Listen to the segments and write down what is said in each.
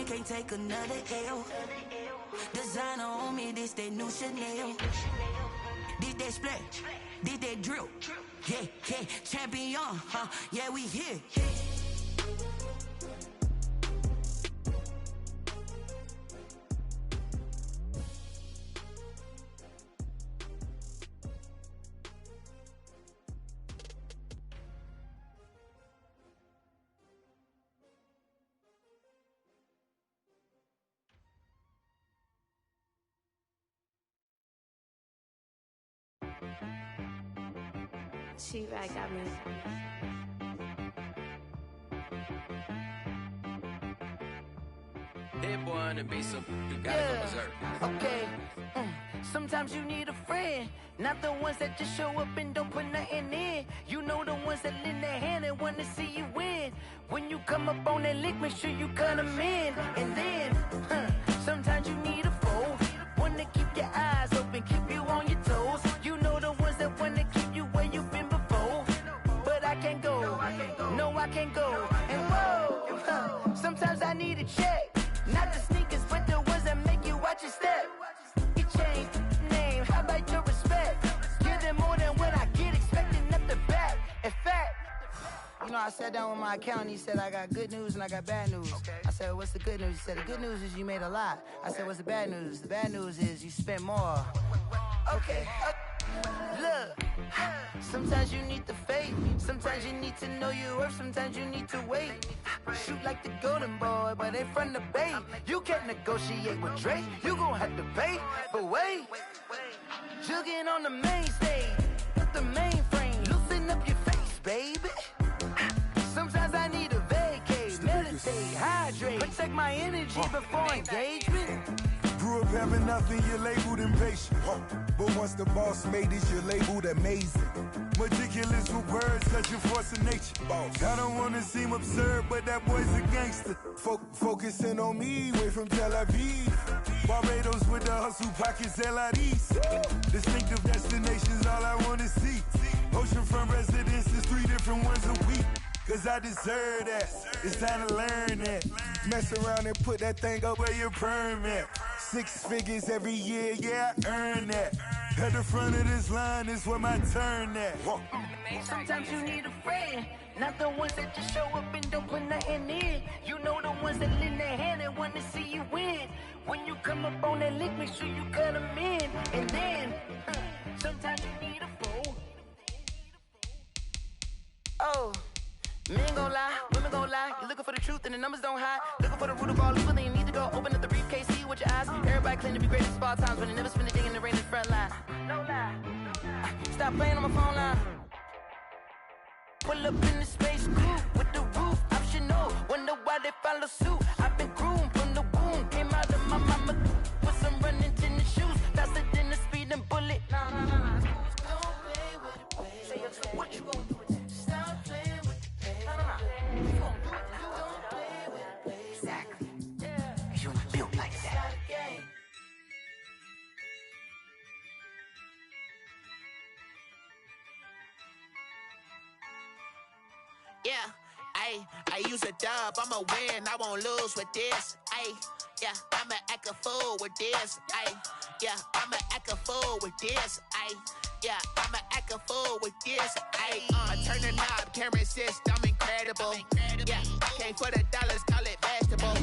can't take another L. Designer on me, this that new Chanel. Did that splash, did that drill. Yeah, yeah, champion, huh? Yeah, we here. She right got me. That boy on the beat, so you gotta go berserk. Okay. Sometimes you need a friend, not the ones that just show up and don't put nothing in. You know the ones that lend their hand and want to see you win. When you come up on that lick, make sure you cut them in. And then, sometimes you need a foe, one to keep your eyes open, keep you on your toes. You know the ones that want to keep you where you've been before. But I can't go, no I can't go. And whoa, sometimes I need a check, not the sneakers, but the ones that make you watch your step. You change name, how about your respect? Give them more than what I get, expecting up the back. In fact, you know, I sat down with my accountant, he said I got good news and I got bad news. I said, what's the good news? He said, the good news is you made a lot. I said, what's the bad news? The bad news is you spent more. Okay, look, sometimes you need the faith, sometimes you need to know your worth, sometimes you need to wait. Shoot like the golden boy, but they from the bay. You can't negotiate with Drake, you gon' have to pay. But wait, jugging on the main stage, put the mainframe, loosen up your face, baby. Sometimes I need a vacate, meditate, hydrate, protect my energy before engagement. Grew up having nothing, you're labeled impatient. But once the boss made it, you're labeled amazing. Meticulous with words, such a force of nature. I don't wanna seem absurd, but that boy's a gangster. Focusing on me, way from Tel Aviv. Barbados with the hustle pockets, LIDs. Distinctive destinations, all I wanna see. Oceanfront residences, 3 different ones a week. Cause I deserve that, it's time to learn that. Mess around and put that thing up where your permit. 6 figures every year, yeah, I earn that. At the front of this line is where my turn at. Sometimes you need a friend, not the ones that just show up and don't put nothing in. You know the ones that lend their hand and want to see you win. When you come up on that lick, make sure you cut them in. And then, sometimes you need a fool. Oh. Men gon' lie, women gon' lie. You're looking for the truth and the numbers don't hide. Looking for the root of all evil, then you need to go open up the briefcase, see with your eyes. Everybody claim to be greatest of all times, but they never spend a day in the rain in the front line. No lie. Stop playing on my phone line. Pull up in the space coupe with the roof optional. Wonder why they follow suit. I've been groomed from the womb, came out of my mama with some running tennis shoes, faster than the speeding bullet. Nah. Don't play with it, baby. Say what you gon' do? Yeah, I use a dub, I'ma win, I won't lose with this. Yeah, I'ma act a fool with this. Yeah, I'ma act a fool with this. Yeah, I'ma act a fool with this. I turn the knob, camera assist, I'm incredible. Yeah, came for the dollars, call it vegetable.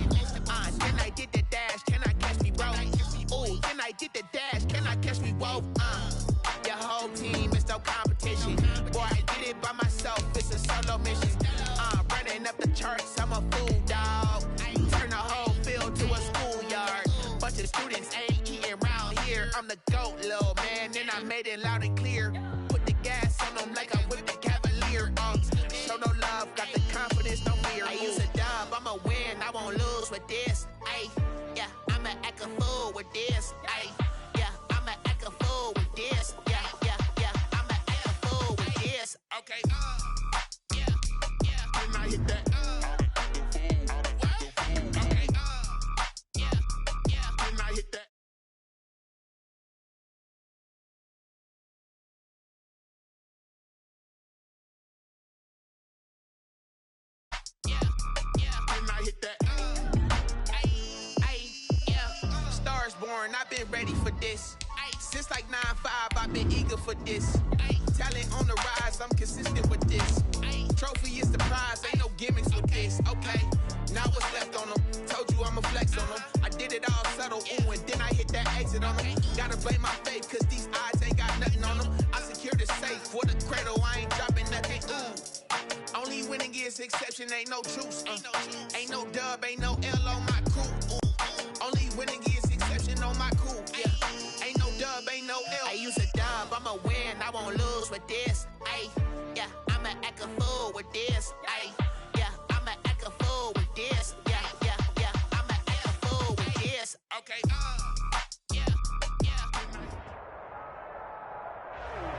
Then I did the dash, can I catch me, bro? Ooh, then I did the dash, can I catch me, whoa? Your whole team is no competition. Boy, I did it by myself, it's a solo mission. Running up the charts, I'm a fool, dog. Turn the whole field to a schoolyard. Bunch of students ain't eating round here. I'm the GOAT, little man, and I made it loud and clear. Put the gas on them like I'm with the Cavalier. Show no love, got the confidence, no fear. I use a dub, I'ma win, I won't lose with this. Yeah, I'ma act a fool with this. Yeah, I'ma act a fool with this. Yeah, I'ma act a fool with this. Okay, and I hit that. Okay, and I hit that. And I hit that. been ready for this. Since like 9-5, I've been eager for this. Talent on the rise, I'm consistent with this. Trophy is the prize, ain't no gimmicks with this. Okay, now what's left on them? Told you I'ma flex on them. I did it all subtle, ooh, and then I hit that exit on them. Gotta blame my faith, cause these odds ain't got nothing on them. I secured the safe for the cradle, I ain't dropping nothing, ooh. Only winning is exception, ain't no truce. Ain't no dub, ain't no L on my crew. Only winning is exception on my cool, yeah. Ain't no dub, ain't no L. I use a dub, I'ma win, I won't lose with this. Ay, yeah, I'ma act a fool with this. Ay, yeah, I'ma act a fool with this. Yeah, yeah, yeah, I'ma act a fool with this. Okay, yeah, yeah.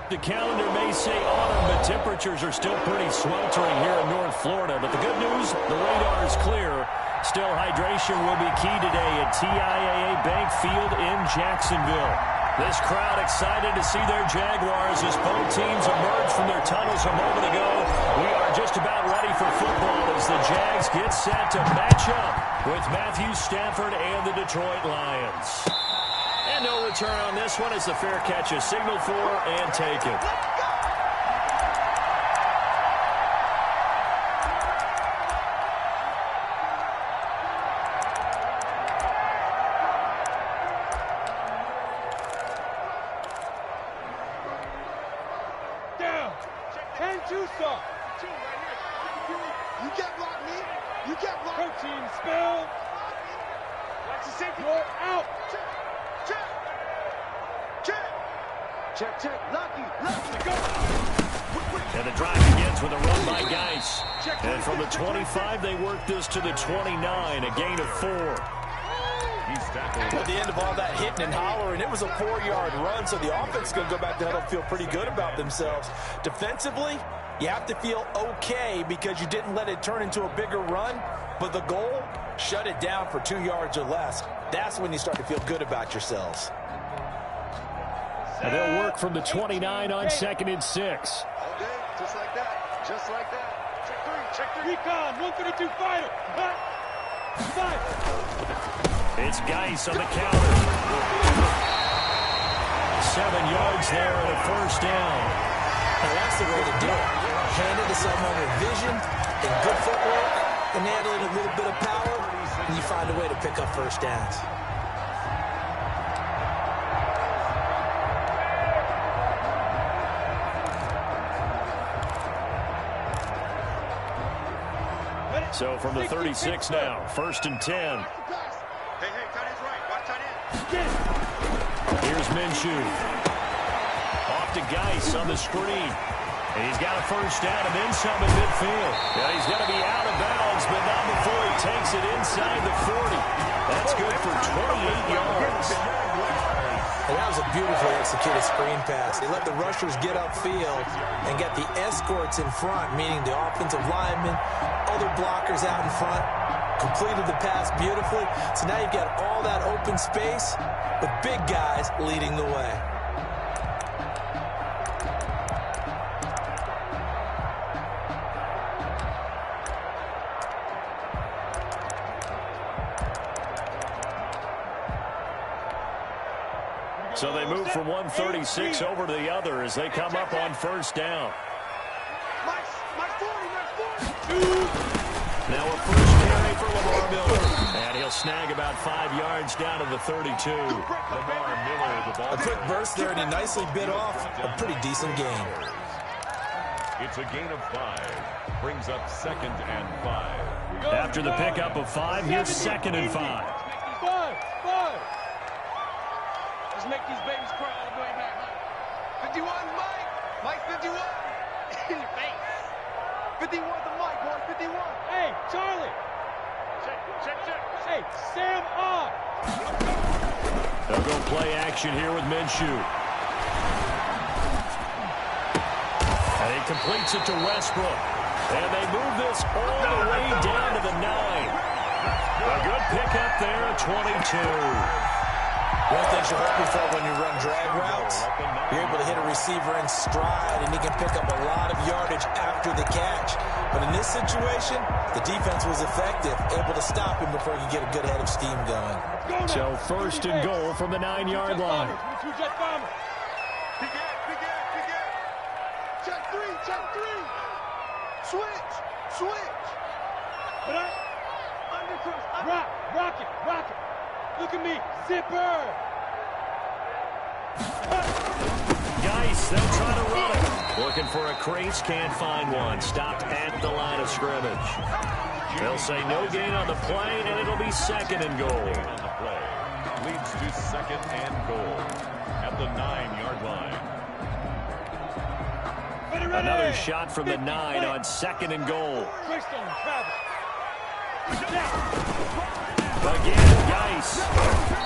The calendar may say autumn, but temperatures are still pretty sweltering here in North Florida. But the good news, the radar is clear. Still, hydration will be key today at TIAA Bank Field in Jacksonville. This crowd excited to see their Jaguars as both teams emerge from their tunnels a moment ago. We are just about ready for football as the Jags get set to match up with Matthew Stafford and the Detroit Lions. And no return on this one as the fair catch is signaled for and taken. You can't block me. You can't block me. Protein spill. Watch the safety. You're out. Check. Lucky. Go. And the drive begins with a run by Geis. And from the 25, they work this to the 29, a gain of 4. At the end of all that hitting and hollering, it was a 4-yard run, so the offense is going to go back to huddle and feel pretty good about themselves. Defensively, you have to feel okay because you didn't let it turn into a bigger run, but the goal, shut it down for 2 yards or less. That's when you start to feel good about yourselves. And they'll work from the 29 on 2nd and 6. Okay, just like that. Just like that. Check three. Recon, 132 fighter. 5. It's Geis on the counter. 7 yards there and a first down. Now that's the way to do it. Hand it to someone with vision and good footwork, and add in a little bit of power, and you find a way to pick up first downs. So from the 36 now, 1st and 10. Hey, tight end's right. Watch tight end. Here's Minshew. Off to Geis on the screen. And he's got a first down and then some in midfield. Yeah, he's going to be out of bounds, but not before he takes it inside the 40. That's good for 28 yards. And that was a beautifully executed screen pass. They let the rushers get upfield and get the escorts in front, meaning the offensive linemen, other blockers out in front, completed the pass beautifully. So now you've got all that open space with big guys leading the way. So they move from 136 over to the other as they come up on first down. Now a first carry for Lamar Miller. And he'll snag about 5 yards down to the 32. Lamar Miller, the ball. A quick burst there, and he nicely bit off a pretty decent gain. It's a gain of 5. Brings up 2nd and 5. After the pickup of 5, here's 2nd and 5. 5. Just make these babies cry all the way back. 51, Mike. Mike 51. In your face. 51 the Mike, 151. Hey, Charlie. Check. Hey, Sam on. They'll go play action here with Minshew. And he completes it to Westbrook. And they move this all the way down to the 9. A good pickup there at 22. One thing you're hoping for when you run drag routes, you're able to hit a receiver in stride, and he can pick up a lot of yardage after the catch. But in this situation, the defense was effective, able to stop him before he could get a good head of steam going. So first and goal from the 9-yard line. Check three. Switch. Undercross. Rock it. Look at me. Zipper. Geis, they'll try to run it. Looking for a crease, can't find one. Stopped at the line of scrimmage. They'll say no gain on the play, and it'll be second and goal. On the play leads to second and goal at the 9-yard line. Another shot from the 9 on second and goal. Again, Geis.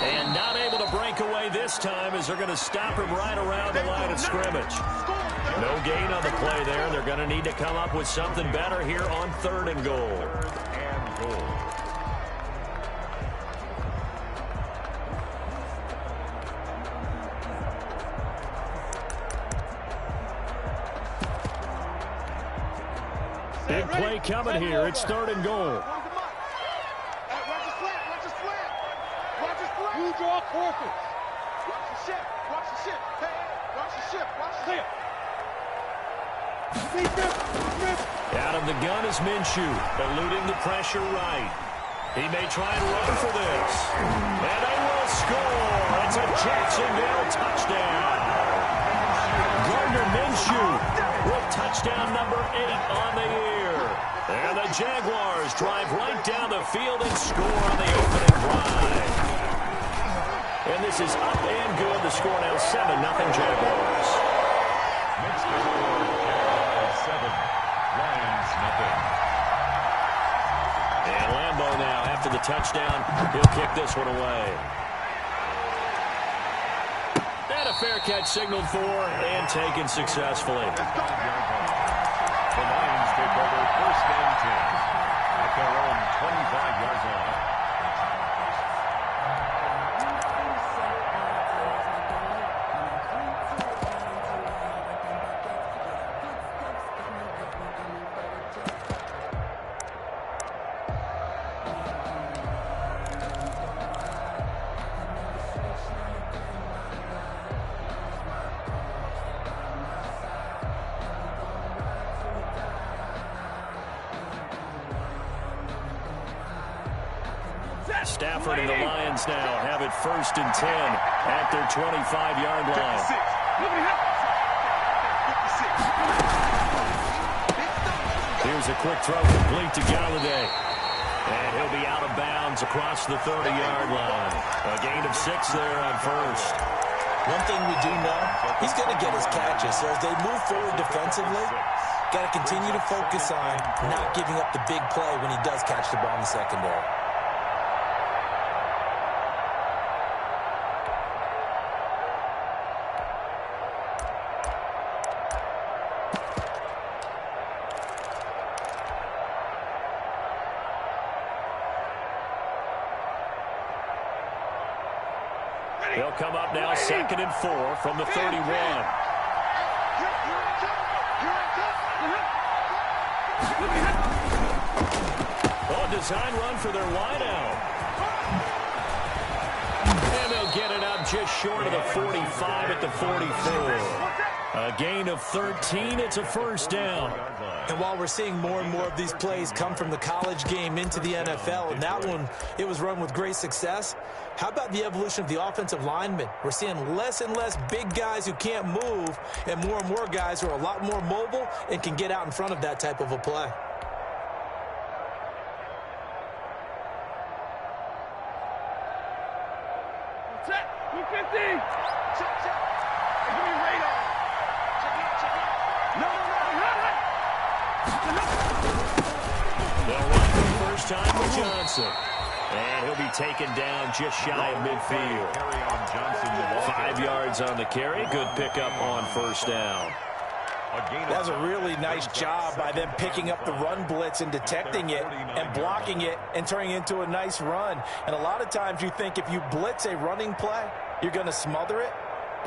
And not able to break away this time as they're going to stop him right around the line of scrimmage. No gain on the play there. They're going to need to come up with something better here on third and goal. Big play coming here. It's third and goal. You draw corpus. Watch the ship. Hey, watch the ship. Out of the gun is Minshew, eluding the pressure right. He may try and run for this. And they will score. It's a Jacksonville touchdown. Gardner Minshew with touchdown number 8 on the year. And the Jaguars drive right down the field and score on the opening drive. And this is up and good. The score now 7-0 Jaguars. Next score, Jaguars 7, Lions nothing. And Lambeau now, after the touchdown, he'll kick this one away. And a fair catch signaled for and taken successfully. The Lions take over first and 10 at their own 25-yard line. Stafford and the Lions now have it first and 10 at their 25-yard line. Here's a quick throw complete to Galladay. And he'll be out of bounds across the 30-yard line. A gain of 6 there on first. One thing we do know, he's going to get his catches. So as they move forward defensively, got to continue to focus on not giving up the big play when he does catch the ball in the secondary. They'll come up now, 2nd and 4 from the 31. Oh, design run for their wideout. And they'll get it up just short of the 45 at the 44. A gain of 13. It's a first down. And while we're seeing more and more of these plays come from the college game into the NFL, and that one, it was run with great success, how about the evolution of the offensive linemen? We're seeing less and less big guys who can't move, and more guys who are a lot more mobile and can get out in front of that type of a play. Check, 250. Check. Give me radar. Check it. No. They'll run for the first time with Johnson. And he'll be taken down just shy of midfield. 5 yards on the carry. Good pickup on first down. That was a really nice job by them picking up the run blitz and detecting it and blocking it and turning it into a nice run. And a lot of times you think if you blitz a running play, you're going to smother it.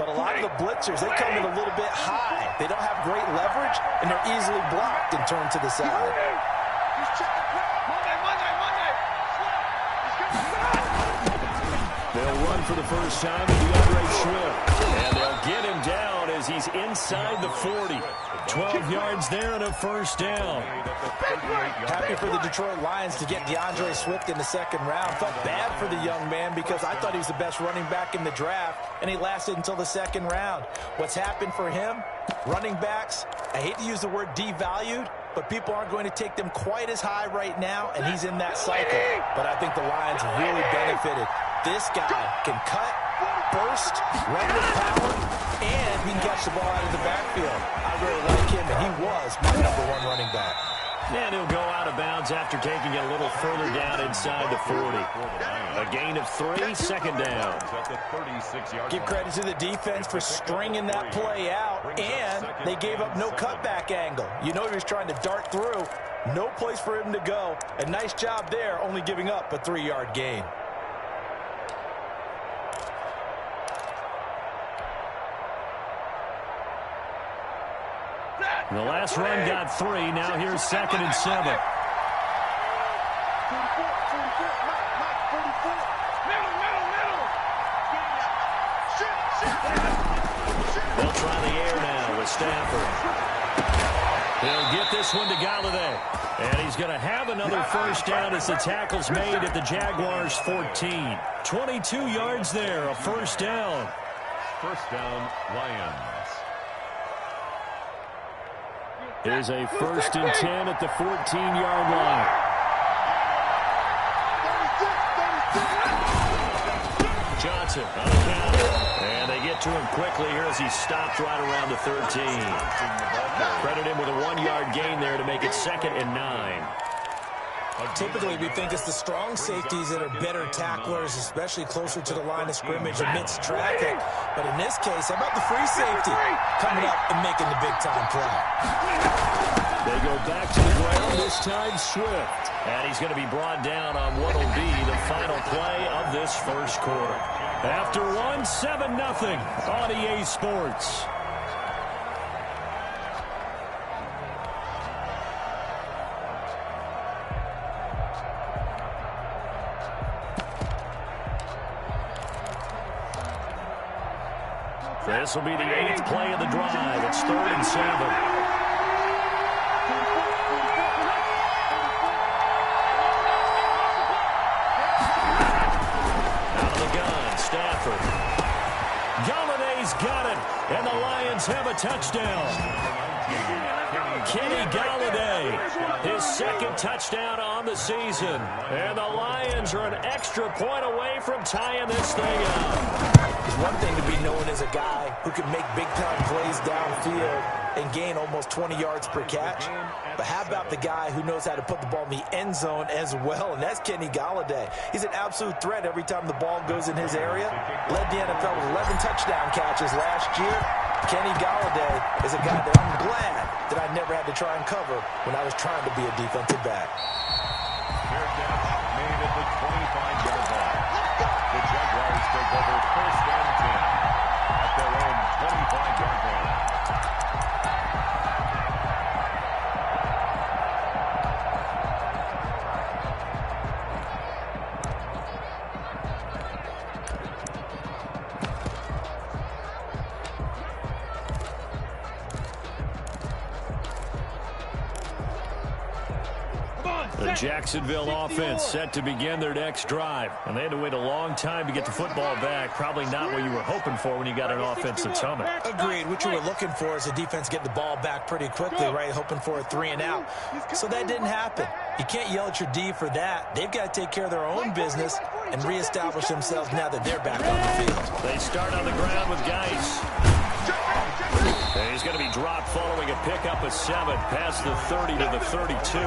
But a lot of the blitzers, they come in a little bit high. They don't have great leverage, and they're easily blocked and turned to the side. They'll run for the first time with DeAndre Swift. And they'll get him down as he's inside the 40. 12 yards there and a first down. Happy for the Detroit Lions to get DeAndre Swift in the second round. Felt bad for the young man because I thought he was the best running back in the draft, and he lasted until the second round. What's happened for him? Running backs, I hate to use the word devalued, but people aren't going to take them quite as high right now, and he's in that cycle. But I think the Lions really benefited. This guy can cut, burst, run with power, and he can catch the ball out of the backfield. I really like him, and he was my #1 running back. And he'll go out of bounds after taking it a little further down inside the 40. A gain of 3, second down. Give credit to the defense for stringing that play out, and they gave up no cutback angle. You know he was trying to dart through. No place for him to go. A nice job there, only giving up a 3-yard gain. The last run got 3. Now here's 2nd and 7. They'll try the air now with Stafford. He'll get this one to Galladay. And he's going to have another first down as the tackle's made at the Jaguars' 14. 22 yards there, a first down. First down, Lions. Here's a 1st and 10 at the 14-yard line. Johnson on the counter. And they get to him quickly here as he stopped right around the 13. Credit him with a 1-yard gain there to make it 2nd and 9. Typically, we think it's the strong safeties that are better tacklers, especially closer to the line of scrimmage amidst traffic. But in this case, how about the free safety coming up and making the big-time play? They go back to the ground, this time Swift. And he's going to be brought down on what will be the final play of this first quarter. After 1, 7-0 on EA Sports. This will be the 8th play of the drive. It's 3rd and 7. Out of the gun, Stafford. Galladay's got it, and the Lions have a touchdown. Kenny Galladay, his 2nd touchdown on the season. And the Lions are an extra point away from tying this thing up. It's one thing to be known as a guy who can make big-time plays downfield and gain almost 20 yards per catch. But how about the guy who knows how to put the ball in the end zone as well, and that's Kenny Galladay. He's an absolute threat every time the ball goes in his area. Led the NFL with 11 touchdown catches last year. Kenny Galladay is a guy that I'm glad that I never had to try and cover when I was trying to be a defensive back. Fair catch made at the 25-yard line. The Jaguars take over 1st and 10 at their own 25-yard line. The Jacksonville offense set to begin their next drive. And they had to wait a long time to get the football back. Probably not what you were hoping for when you got an offense that's humming. Agreed. What you were looking for is a defense get the ball back pretty quickly, right? Hoping for a 3-and-out. So that didn't happen. You can't yell at your D for that. They've got to take care of their own business and reestablish themselves now that they're back on the field. They start on the ground with Geis. And he's going to be dropped following a pickup of 7 past the 30 to the 32.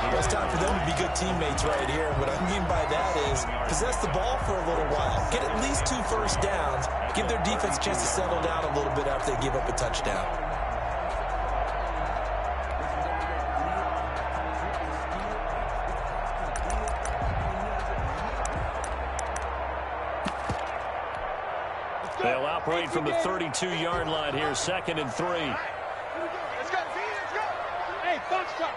Well, it's time for them to be good teammates right here. What I mean by that is possess the ball for a little while. Get at least 2 first downs. Give their defense a chance to settle down a little bit after they give up a touchdown. They'll operate from the 32-yard line here, 2nd and 3. Let's go. Hey, box truck.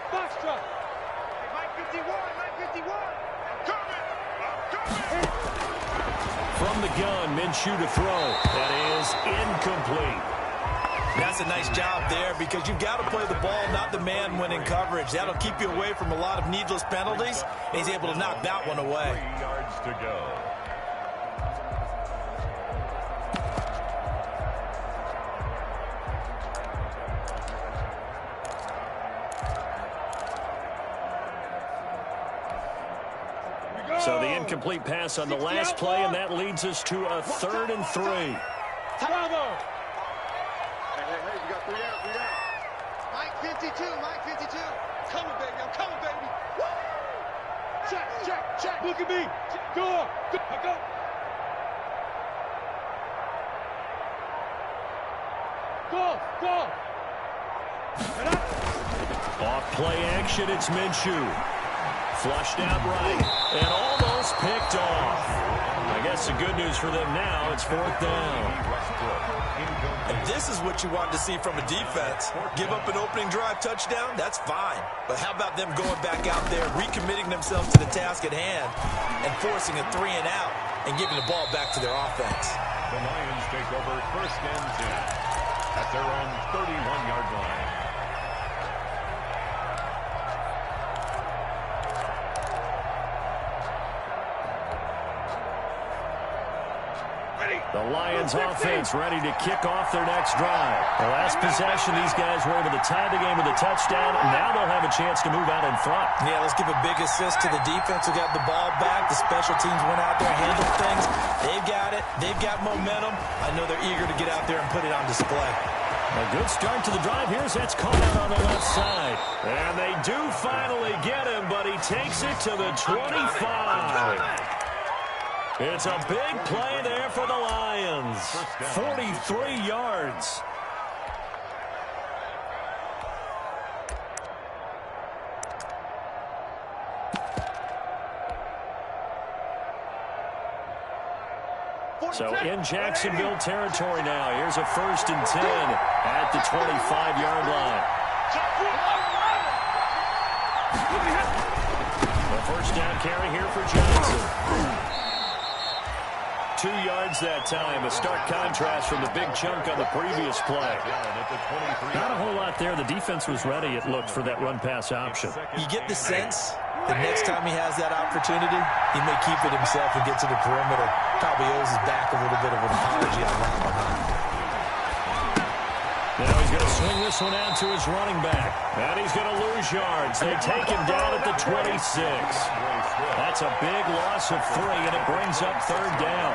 Mike 51. Coming. From the gun, Minshew to throw. That is incomplete. That's a nice job there because you've got to play the ball, not the man when in coverage. That'll keep you away from a lot of needless penalties. And he's able to knock that one away. 3 yards to go. So the incomplete pass on the last play, and that leads us to a 3rd and 3. Bravo. Hey, you got 3 out. Mike 52. Coming, baby. Woo! Check. Look at me. Go. Off play action, it's Minshew. Flushed out right, and almost picked off. I guess the good news for them now, it's 4th down. And this is what you want to see from a defense. Give up an opening drive touchdown, that's fine. But how about them going back out there, recommitting themselves to the task at hand, and forcing a 3 and out, and giving the ball back to their offense. The Lions take over 1st and 10 at their own 31-yard line. The Lions offense ready to kick off their next drive. The last possession, these guys were able to tie the game with a touchdown, and now they'll have a chance to move out in front. Yeah, let's give a big assist to the defense who got the ball back. The special teams went out there and handled things. They've got it. They've got momentum. I know they're eager to get out there and put it on display. A good start to the drive. Here's that's caught out on the left side. And they do finally get him, but he takes it to the 25. It's a big play there for the Lions. 43 yards. So in Jacksonville territory now. Here's a 1st and 10 at the 25-yard line. The 1st down carry here for Johnson. 2 yards that time. A stark contrast from the big chunk on the previous play. Not a whole lot there. The defense was ready, it looked, for that run-pass option. You get the sense the next time he has that opportunity, he may keep it himself and get to the perimeter. Probably owes his back a little bit of an apology on that one. Now he's going to swing this one out to his running back. And he's going to lose yards. They take him down at the 26. That's a big loss of 3, and it brings up 3rd down.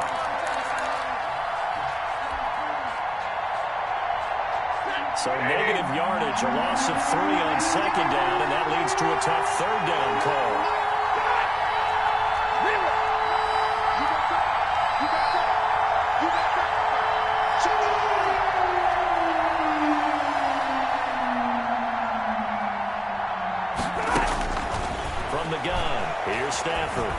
So negative yardage, a loss of 3 on 2nd down, and that leads to a tough 3rd down call. From the gun, here's Stafford.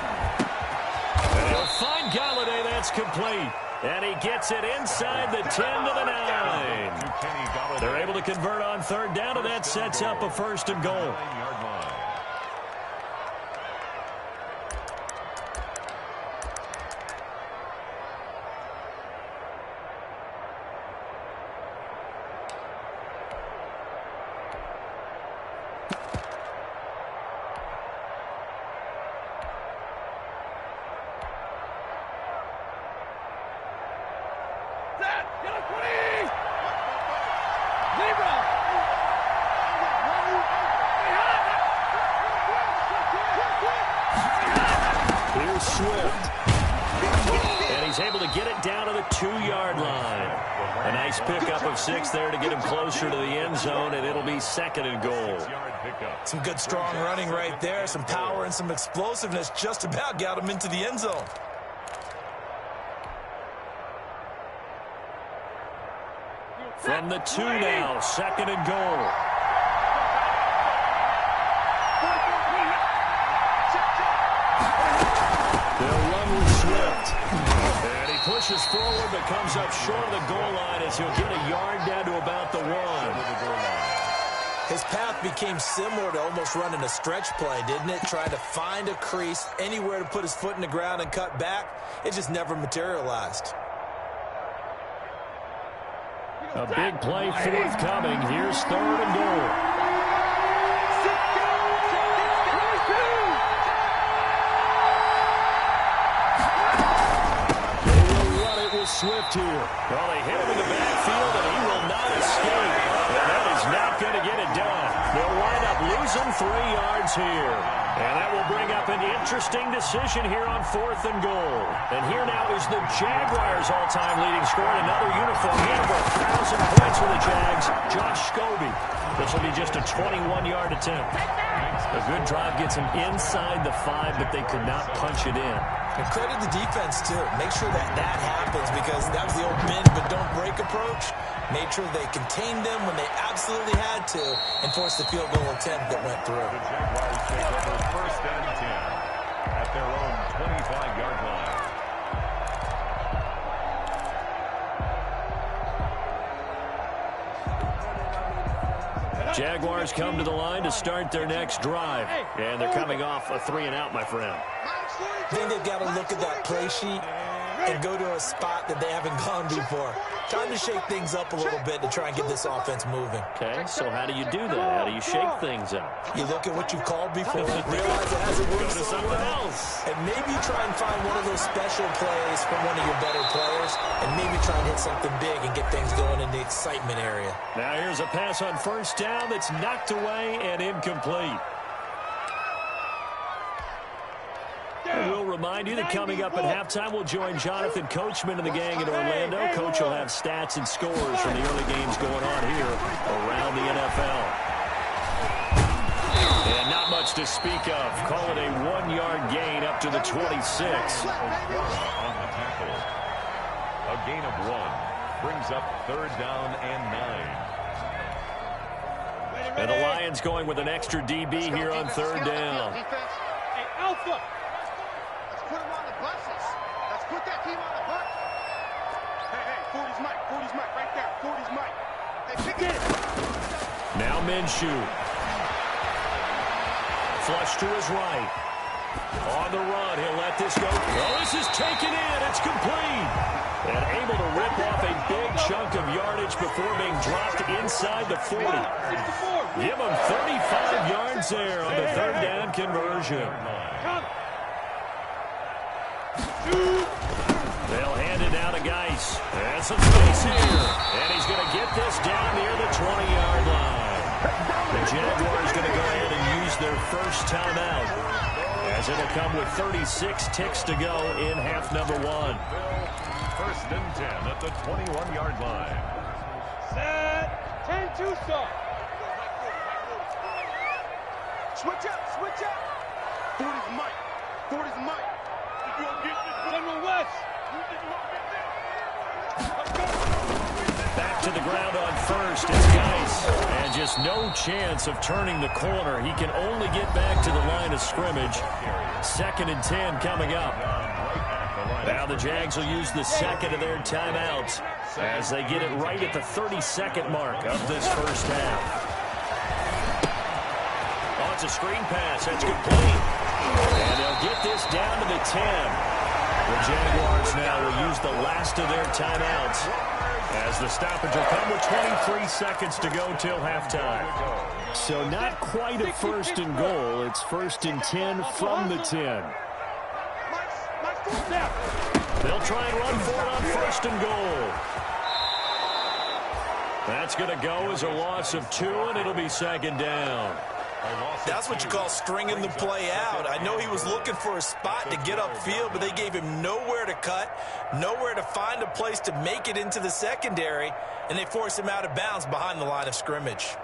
And he'll find Galladay, that's complete. And he gets it inside the 10 to the 9. They're able to convert on 3rd down, and that sets up a 1st and goal. Here's Swift. And he's able to get it down to the 2-yard line. A nice pickup of 6 there to get him closer to the end zone, and it'll be 2nd and goal. Some good strong running right there. Some power and some explosiveness just about got him into the end zone. From the 2 now, 2nd and goal. They'll run with Swift. And he pushes forward but comes up short of the goal line as he'll get a yard down to about the 1. His path became similar to almost running a stretch play, didn't it? Trying to find a crease, anywhere to put his foot in the ground and cut back. It just never materialized. A big play forthcoming. Here's 3rd and goal. They will run it with Swift here. Well, they hit him in the backfield, and he will not escape. And that is not going to get it done. They'll wind up losing 3 yards here. And that will bring up an interesting decision here on 4th and goal. And here now is the Jaguars' all-time leading scorer in another uniform. He had over 1,000 points for the Jags, Josh Scobie. This will be just a 21-yard attempt. A good drive gets him inside the 5, but they could not punch it in. And credit the defense, too. Make sure that happens, because that was the old bend but don't break approach. Made sure they contained them when they absolutely had to and forced the field goal attempt that went through. The Jaguars take over 1st and 10 at their own 25-yard line. Jaguars come to the line to start their next drive. And they're coming off a 3-and-out, my friend. I think they've got to look at that play sheet and go to a spot that they haven't gone before. Time to shake things up a little bit to try and get this offense moving. Okay, so how do you do that? How do you shake things up? You look at what you've called before, realize it hasn't worked Go to so something well, else. and maybe try and find one of those special plays from one of your better players, and maybe try and hit something big and get things going in the excitement area. Now here's a pass on 1st down that's knocked away and incomplete. And we'll remind you that coming up at halftime, we'll join Jonathan Coachman and the gang in Orlando. Coach will have stats and scores from the early games going on here around the NFL. And not much to speak of. Call it a 1-yard gain up to the 26. On the tackle. A gain of 1 brings up 3rd down and 9. And the Lions going with an extra DB here on 3rd down. Hey, Alpha! Put him on the buses. Let's put that team on the bus. Hey, 40's Mike. 40's Mike right there. 40's Mike. Hey, pick it. Now Minshew. Flush to his right. On the run, he'll let this go. Oh, this is taken in. It's complete. And able to rip off a big chunk of yardage before being dropped inside the 40. Give him 35 yards there on the 3rd down conversion. They'll hand it down to Geis. And some space here. And he's going to get this down near the 20-yard line. The Jaguars going to go ahead and use their first timeout, as it'll come with 36 ticks to go in half number 1. 1st and 10 at the 21-yard line. Set. 10-2 start. Switch up. 40's Mike. 40's Mike. General West. Back to the ground on 1st. It's Geis. And just no chance of turning the corner. He can only get back to the line of scrimmage. 2nd and 10 coming up. Now the Jags will use the 2nd of their timeouts as they get it right at the 32nd mark of this first half. Oh, it's a screen pass. That's complete. And they'll get this down to the 10. The Jaguars now will use the last of their timeouts as the stoppage will come with 23 seconds to go till halftime. So not quite a 1st and goal. It's 1st and 10 from the 10. They'll try and run for it on 1st and goal. That's going to go as a loss of 2, and it'll be 2nd down. That's what you call stringing the play out. I know he was looking for a spot to get upfield, but they gave him nowhere to cut, nowhere to find a place to make it into the secondary, and they forced him out of bounds behind the line of scrimmage.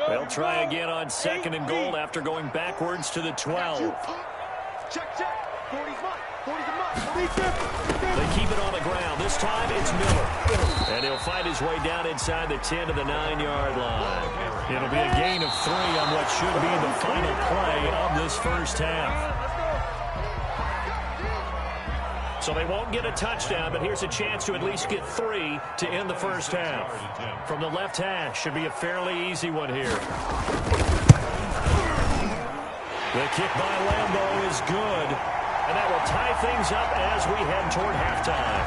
They'll try again on 2nd and goal after going backwards to the 12. Check. 40's Mike. 40's Mike. They keep it on the ground. This time it's Miller. And he'll find his way down inside the 10 to the 9-yard line. It'll be a gain of 3 on what should be the final play of this first half. So they won't get a touchdown, but here's a chance to at least get 3 to end the first half. From the left hash, should be a fairly easy one here. The kick by Lambeau is good, and that will tie things up as we head toward halftime.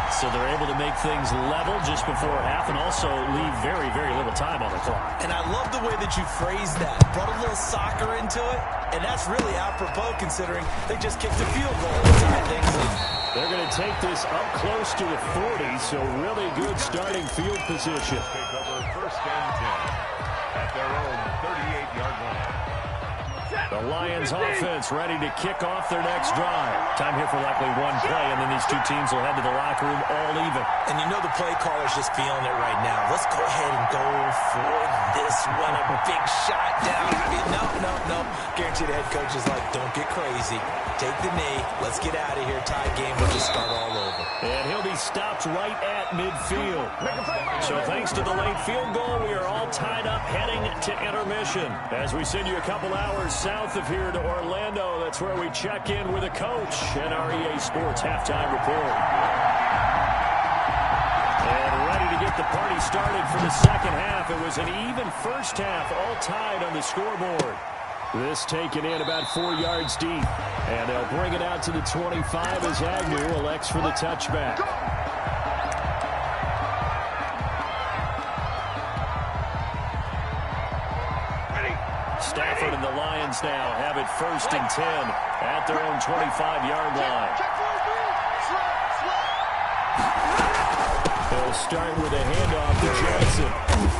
So they're able to make things level just before half and also leave very, very little time on the clock. And I love the way that you phrased that. Brought a little soccer into it, and that's really apropos considering they just kicked a field goal to tie things up. They're going to take this up close to the 40, so really good starting field position. Take over first and 10 at their own 38-yard line. The Lions offense ready to kick off their next drive. Time here for likely one play, and then these two teams will head to the locker room all even. And you know the play caller's just feeling it right now. Let's go ahead and go for this one. A big shot down. No. Guarantee the head coach is like, don't get crazy. Take the knee. Let's get out of here. Tie game. We'll just start all over. And he'll be stopped right at midfield. So thanks to the late field goal, we are all tied up heading to intermission. As we send you a couple hours south of here to Orlando, that's where we check in with a coach and our EA Sports halftime report. And ready to get the party started for the second half. It was an even first half, all tied on the scoreboard. This taken in about 4 yards deep. And they'll bring it out to the 25 as Agnew elects for the touchback. Stafford and the Lions now have it first and 10 at their own 25-yard line. They'll start with a handoff to Johnson.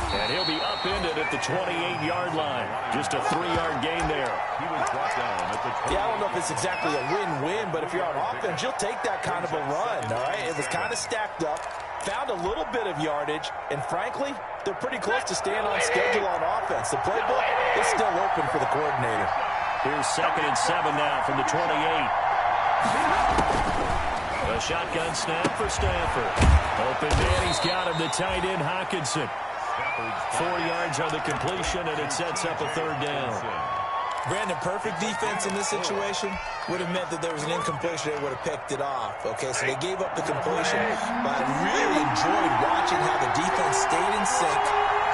And he'll be upended at the 28-yard line. Just a 3-yard gain there. He was brought down at the 28. Yeah, I don't know if it's exactly a win-win, but if you're on offense, you'll take that kind of a run, all right? It was kind of stacked up, found a little bit of yardage, and frankly, they're pretty close to staying on schedule on offense. The playbook is still open for the coordinator. Here's 2nd and 7 now from the 28. A shotgun snap for Stafford. Open man, he's got him, the tight end Hockenson. 4 yards on the completion, and it sets up a 3rd down. Brandon, perfect defense in this situation would have meant that there was an incompletion. They would have picked it off. Okay, so they gave up the completion. But I really enjoyed watching how the defense stayed in sync,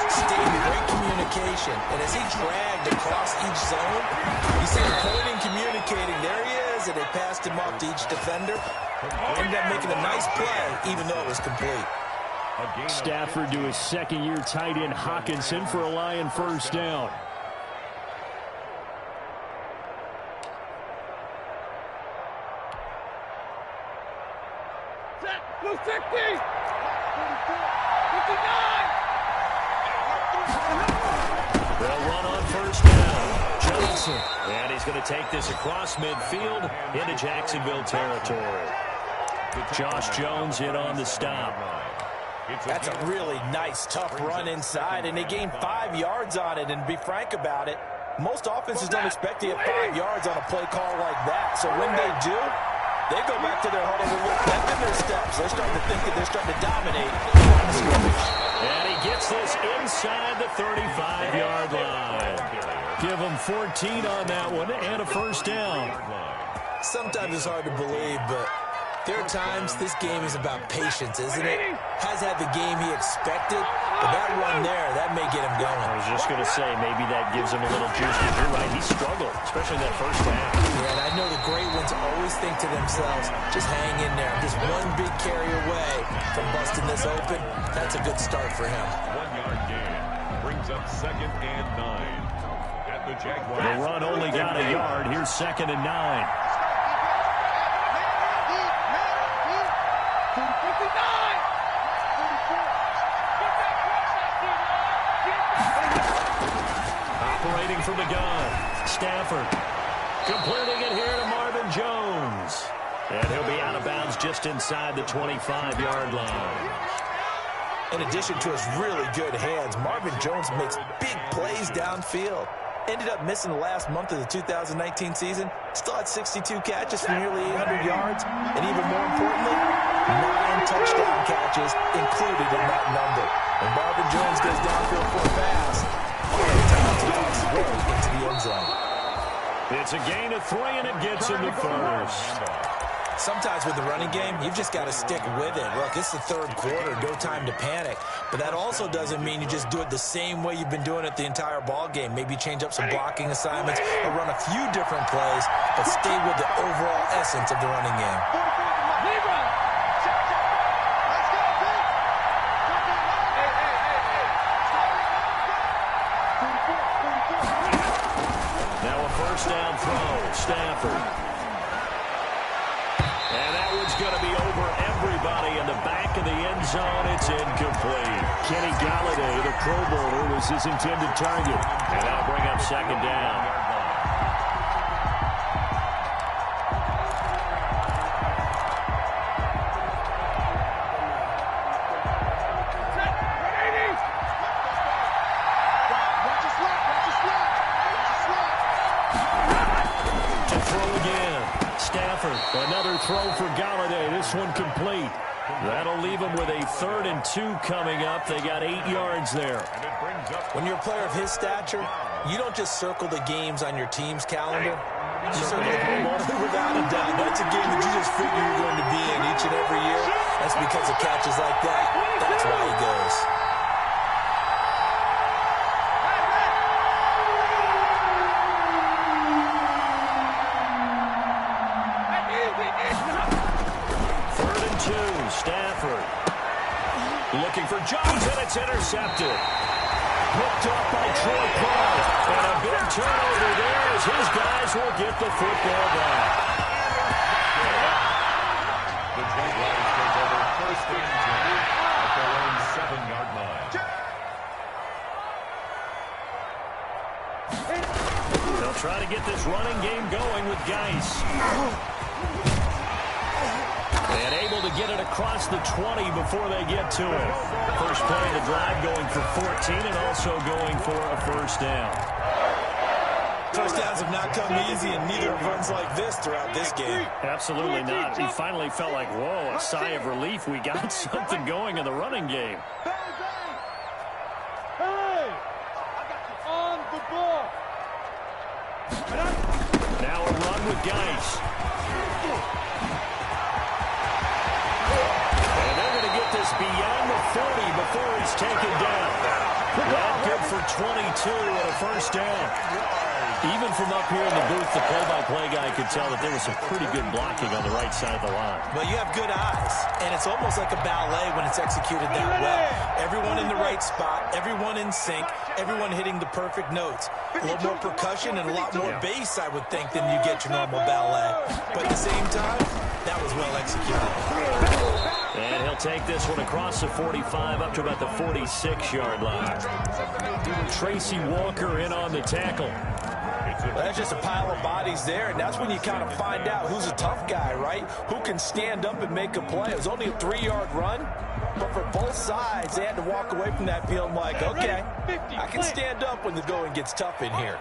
stayed in great communication. And as he dragged across each zone, you see him pointing, communicating. There he is, and they passed him off to each defender. Ended up making a nice play, even though it was complete. Stafford to his second-year tight end Hockenson for a Lion first down. Blue 60! 59! They'll run on first down. Johnson. And he's going to take this across midfield into Jacksonville territory. Josh Jones in on the stop. That's a really nice, tough run inside, and they gained 5 yards on it. And to be frank about it, most offenses don't expect to get 5 yards on a play call like that. So when they do, they go back to their huddle with a little pep in their steps. They're starting to think that they're starting to dominate on the scrimmage. And he gets this inside the 35-yard line. Give him 14 on that one and a first down. Sometimes it's hard to believe, but there are times this game is about patience, isn't it? Has had the game he expected, but that one there, that may get him going. I was just going to say, maybe that gives him a little juice. But you're right, he struggled, especially in that first half. Yeah, and I know the great ones always think to themselves, just hang in there. Just one big carry away from busting this open. That's a good start for him. 1-yard gain brings up 2nd and 9 at the Jaguars. The run only got a yard. Here's 2nd and 9. Operating from the gun, Stafford completing it here to Marvin Jones. And he'll be out of bounds just inside the 25-yard line. In addition to his really good hands, Marvin Jones makes big plays downfield. Ended up missing the last month of the 2019 season. Still had 62 catches for nearly 800 yards. And even more importantly, 9 touchdown catches included in that number. When Marvin Jones goes downfield for a pass, all the time to walk his way into the end zone. It's a gain of 3, and it gets him to first. Sometimes with the running game, you've just got to stick with it. Look, it's the third quarter, no time to panic. But that also doesn't mean you just do it the same way you've been doing it the entire ball game. Maybe change up some blocking assignments or run a few different plays, but stay with the overall essence of the running game. Now a first down throw, Stafford. And that one's going to be over everybody in the back of the end zone. It's incomplete. Kenny Galladay, the Pro Bowler, was his intended target. And that'll bring up second down. Another throw for Galladay. This one complete. That'll leave them with a 3rd and 2 coming up. They got 8 yards there. When you're a player of his stature, you don't just circle the games on your team's calendar. You circle the game without a doubt. That's a game that you just figure you're going to be in each and every year. That's because of catches like that. That's why he goes. Stafford looking for Jones, and it's intercepted. Picked up by Troy Paul. And a big turnover there as his guys will get the football back. The Jaguars take over first and 10 at their own 7-yard line. They'll try to get this running game going with Geis. And able to get it across the 20 before they get to it. First play of the drive going for 14 and also going for a first down. First downs have not come easy, and neither have runs like this throughout this game. Absolutely not. He finally felt like, whoa, a sigh of relief. We got something going in the running game. Hey! On the ball! Now a run with Geis. Beyond the 40 before he's taken down. Well, good for 22 and a first down. Even from up here in the booth, the play-by-play guy could tell that there was some pretty good blocking on the right side of the line. Well, you have good eyes, and it's almost like a ballet when it's executed that well. Everyone in the right spot, everyone in sync, everyone hitting the perfect notes. A little more percussion and a lot more bass, I would think, than you get your normal ballet. But at the same time, that was well executed. And he'll take this one across the 45 up to about the 46-yard line. Tracy Walker in on the tackle. Well, that's just a pile of bodies there, and that's when you kind of find out who's a tough guy, right? Who can stand up and make a play. It was only a 3-yard run, but for both sides, they had to walk away from that feeling like, okay, I can stand up when the going gets tough in here.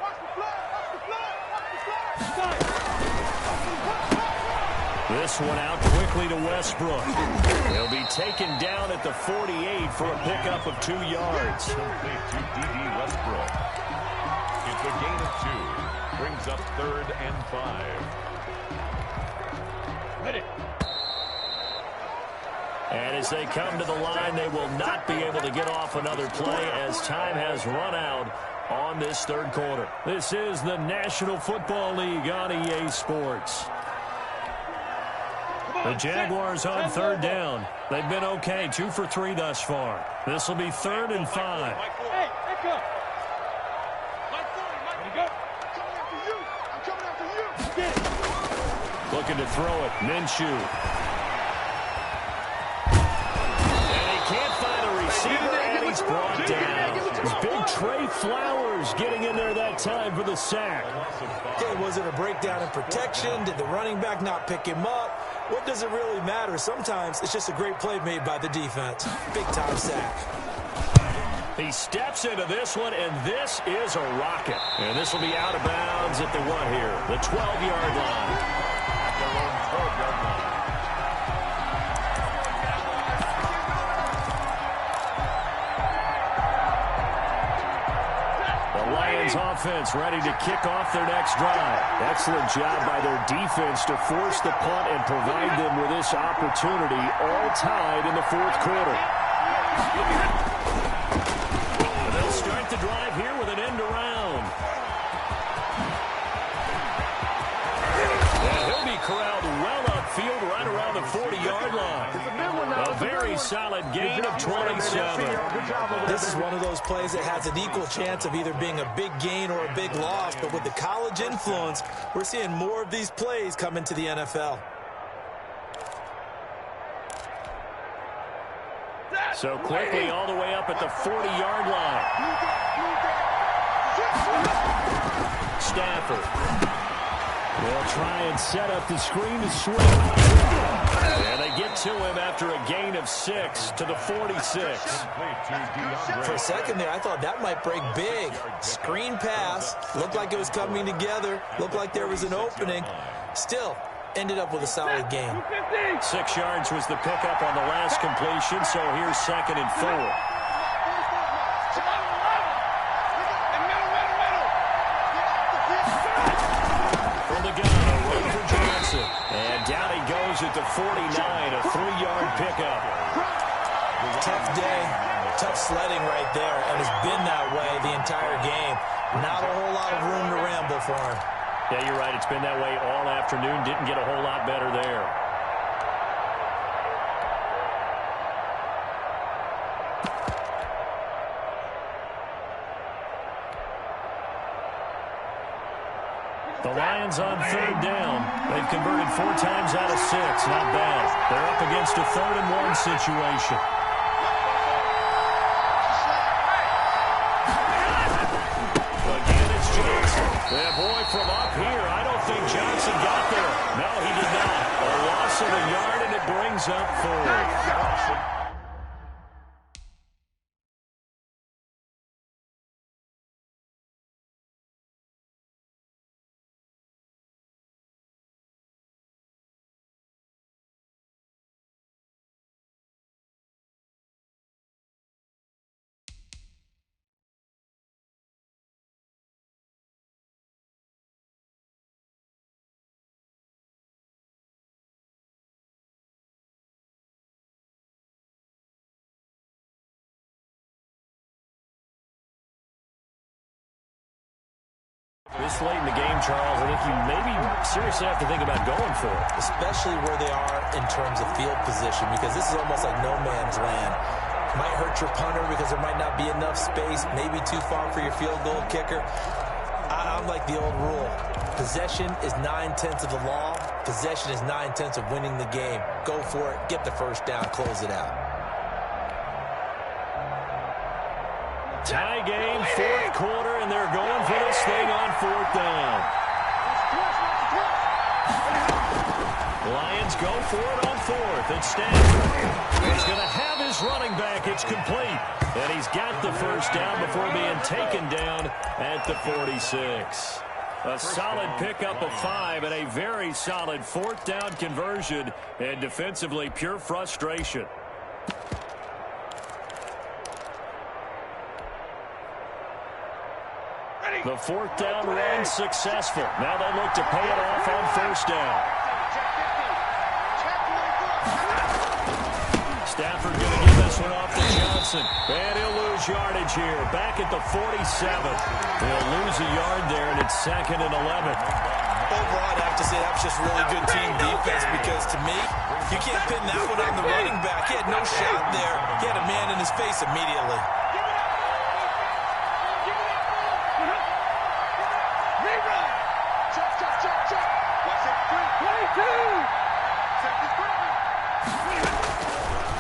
This one out quickly to Westbrook. He'll be taken down at the 48 for a pickup of 2 yards. Complete to D.D. Westbrook. It's a gain of 2. Brings up 3rd and 5. Hit it. And as they come to the line, they will not be able to get off another play as time has run out on this third quarter. This is the National Football League on EA Sports. The Jaguars on 3rd down. They've been okay, 2 for 3 thus far. This will be 3rd and 5. Hey, back up. I'm coming after you. Looking to throw it. Minshew. And he can't find a receiver, and he's brought down. It's big Trey Flowers getting in there that time for the sack. Okay, was it a breakdown in protection? Did the running back not pick him up? What does it really matter? Sometimes it's just a great play made by the defense. Big-time sack. He steps into this one, and this is a rocket. And this will be out of bounds at the what here? The 12-yard line. At their own 12-yard line. The Lions Jaguars offense ready to kick off their next drive. Excellent job by their defense to force the punt and provide them with this opportunity, all tied in the fourth quarter. And they'll start the drive here with an end around. And he'll be corralled well upfield right around the 40-yard line. A very solid gain of 27. This is one of those plays that has an equal chance of either being a big gain or a big loss, but with the college influence, we're seeing more of these plays come into the NFL. So quickly all the way up at the 40-yard line. Stafford will try and set up the screen to swing. And they get to him after a gain of 6 to the 46. For a second there, I thought that might break big. Screen pass. Looked like it was coming together. Looked like there was an opening. Still, ended up with a solid game. 6 yards was the pickup on the last completion, so here's 2nd and 4. From the gun, a run for Johnson. And down he goes at the 49, a 3-yard pickup. Tough day, tough sledding right there, and it's been that way the entire game. Not a whole lot of room to ramble for him. Yeah, you're right. It's been that way all afternoon. Didn't get a whole lot better there. The Lions on 3rd down. They've converted 4 times out of 6. Not bad. They're up against a 3rd and 1 situation. Again, it's Johnson. And boy, from up here, I don't think Johnson got there. No, he did not. A loss of a yard, and it brings up 4. This late in the game, Charles, I think you maybe seriously have to think about going for it. Especially where they are in terms of field position, because this is almost like no man's land. Might hurt your punter because there might not be enough space, maybe too far for your field goal kicker. I'm like the old rule. Possession is 9/10 of the law. Possession is 9/10 of winning the game. Go for it, get the first down, close it out. Tie game, 4th quarter, and they're going for this thing on 4th down. Lions go for it on 4th. It's Stafford. He's going to have his running back. It's complete. And he's got the first down before being taken down at the 46. A solid pickup of 5 and a very solid 4th down conversion. And defensively, pure frustration. The 4th down run successful. Now they look to pay it off on 1st down. Stafford going to give this one off to Johnson. And he'll lose yardage here. Back at the 47. He'll lose a yard there, and it's 2nd and 11. Overall, I'd have to say that was just really good team defense, because to me, you can't pin that one on the running back. He had no shot there. He had a man in his face immediately.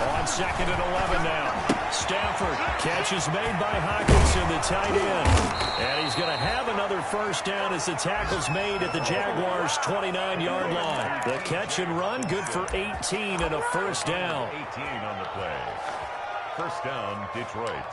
On 2nd and 11 now. Stafford, catch is made by Hockenson, the tight end. And he's going to have another first down as the tackle's made at the Jaguars' 29-yard line. The catch and run, good for 18 and a first down. 18 on the play. First down, Detroit.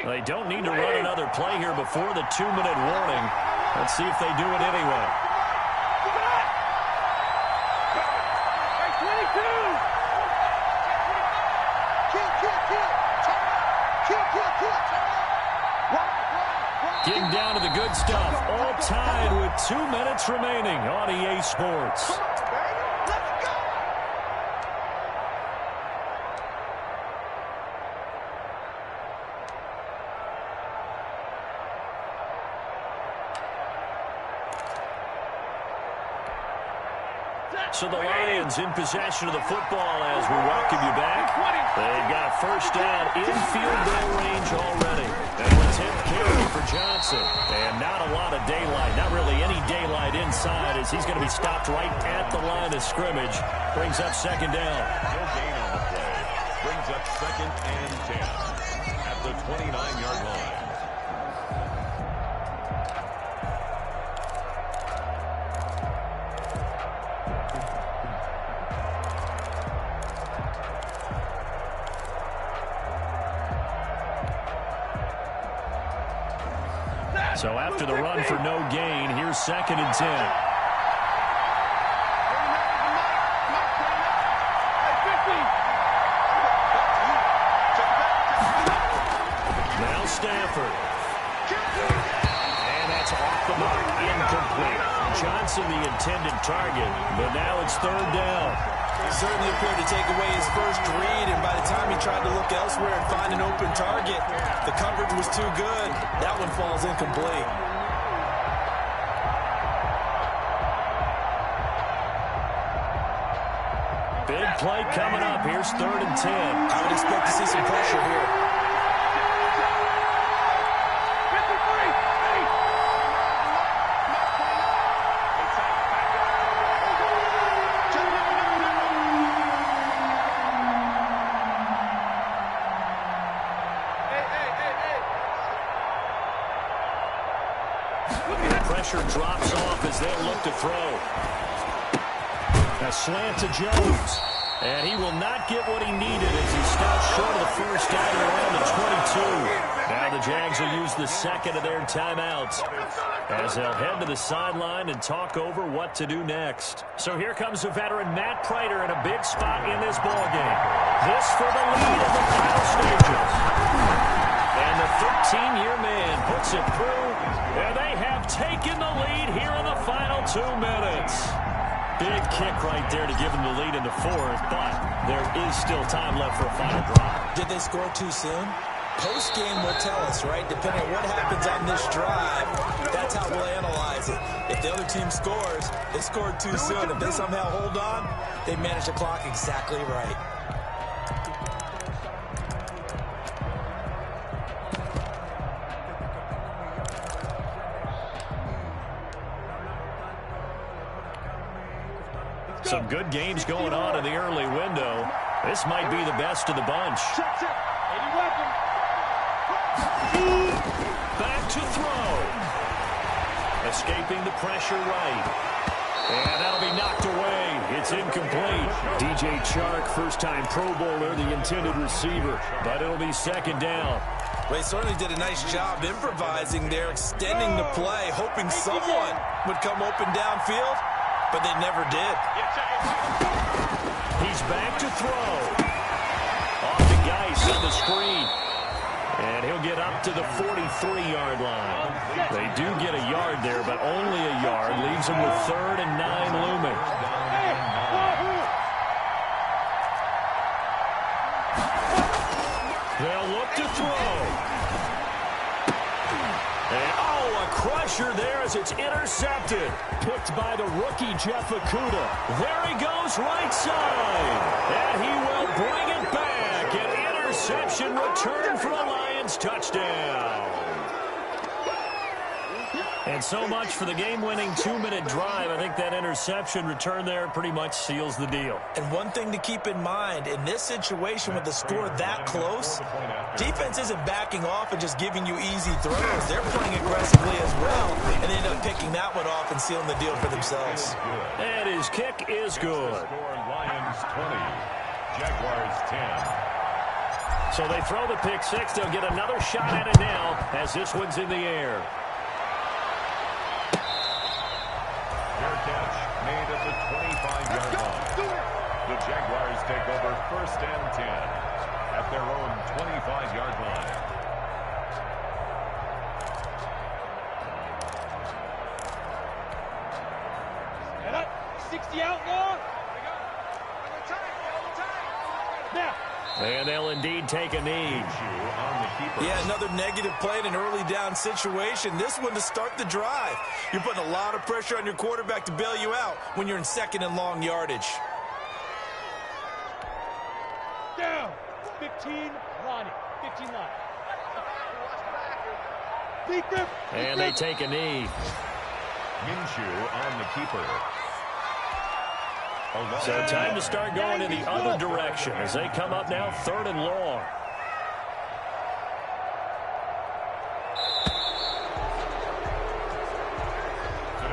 They don't need to run another play here before the 2-minute warning. Let's see if they do it anyway. Getting down to the good stuff. All tied with 2 minutes remaining on EA Sports. So the Lions in possession of the football as we welcome you back. They've got first down in field goal range already. And an attempt carry for Johnson. And not a lot of daylight, not really any daylight inside as he's going to be stopped right at the line of scrimmage. Brings up second down. No gain on the play. Brings up 2nd and 10 at the 29-yard line. So after the run for no gain, here's 2nd and 10. Now Stafford. And that's off the mark, incomplete. Johnson the intended target, but now it's 3rd down. He certainly appeared to take away his first read, and by the time he tried to look elsewhere and find an open target, the coverage was too good. That one falls incomplete. Big play coming up. Here's 3rd and 10. I would expect to see some pressure here. Pressure drops off as they'll look to throw. A slant to Jones. And he will not get what he needed as he stopped short of the first down around the 22. Now the Jags will use the second of their timeouts as they'll head to the sideline and talk over what to do next. So here comes the veteran Matt Prater in a big spot in this ballgame. This for the lead in the final stages. And the 13-year man puts it through, and they have taken the lead here in the final 2 minutes. Big kick right there to give them the lead in the 4th, but there is still time left for a final drive. Did they score too soon? Post-game will tell us, right? Depending on what happens on this drive, that's how we'll analyze it. If the other team scores, they scored too soon. If they somehow hold on, they manage the clock exactly right. Some good games going on in the early window. This might be the best of the bunch. Back to throw. Escaping the pressure right. And that'll be knocked away. It's incomplete. DJ Chark, first-time Pro Bowler, the intended receiver. But it'll be 2nd down. Well, he certainly did a nice job improvising there, extending the play, hoping someone would come open downfield. But they never did. He's back to throw. Off to Geis on the screen. And he'll get up to the 43-yard line. They do get a yard there, but only a yard. Leaves them with 3rd and 9 looming. They'll look to throw. And, a crusher there as it's intercepted. Picked by the rookie, Jeff Okudah. There he goes, right side. And he will bring it back. An interception return for the Lions. Touchdown. And so much for the game-winning 2-minute drive. I think that interception return there pretty much seals the deal. And one thing to keep in mind, in this situation with the score that close, defense isn't backing off and just giving you easy throws. They're playing aggressively as well, and they end up picking that one off and sealing the deal for themselves. And his kick is good. Lions 20, Jaguars 10. So they throw the pick six. They'll get another shot at it now as this one's in the air. Fair catch made at the 25-yard line. The Jaguars take over 1st and 10 at at their own 25-yard line. Get up. 60 out more. Now. And they'll indeed take a knee. Yeah, another negative play in an early down situation. This one to start the drive. You're putting a lot of pressure on your quarterback to bail you out when you're in second and long yardage. Down. 15, Ronnie. 15 line. And they take a knee. Minshew on the keeper. So time to start going in the other direction as they come up now 3rd and long.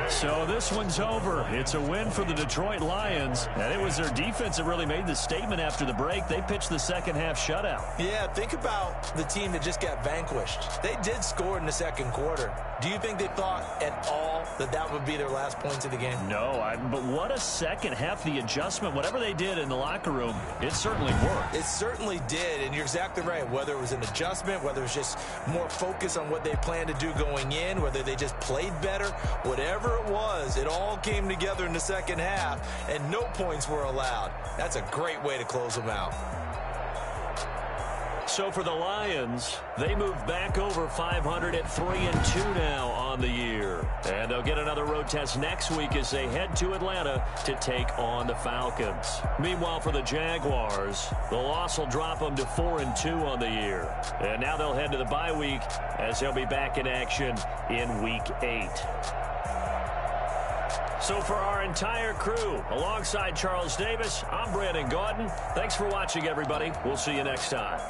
So this one's over. It's a win for the Detroit Lions, and it was their defense that really made the statement after the break. They pitched the second half shutout. Yeah, think about the team that just got vanquished. They did score in the second quarter. Do you think they thought at all that that would be their last points of the game? No, but what a second half. The adjustment, whatever they did in the locker room, it certainly worked. It certainly did, and you're exactly right. Whether it was an adjustment, whether it was just more focus on what they planned to do going in, whether they just played better, whatever it was, it all came together in the second half, and no points were allowed. That's a great way to close them out. So for the Lions, they move back over 500 at 3-2 now on the year. And they'll get another road test next week as they head to Atlanta to take on the Falcons. Meanwhile, for the Jaguars, the loss will drop them to 4-2 on the year. And now they'll head to the bye week as they'll be back in action in Week 8. So for our entire crew, alongside Charles Davis, I'm Brandon Gaudin. Thanks for watching, everybody. We'll see you next time.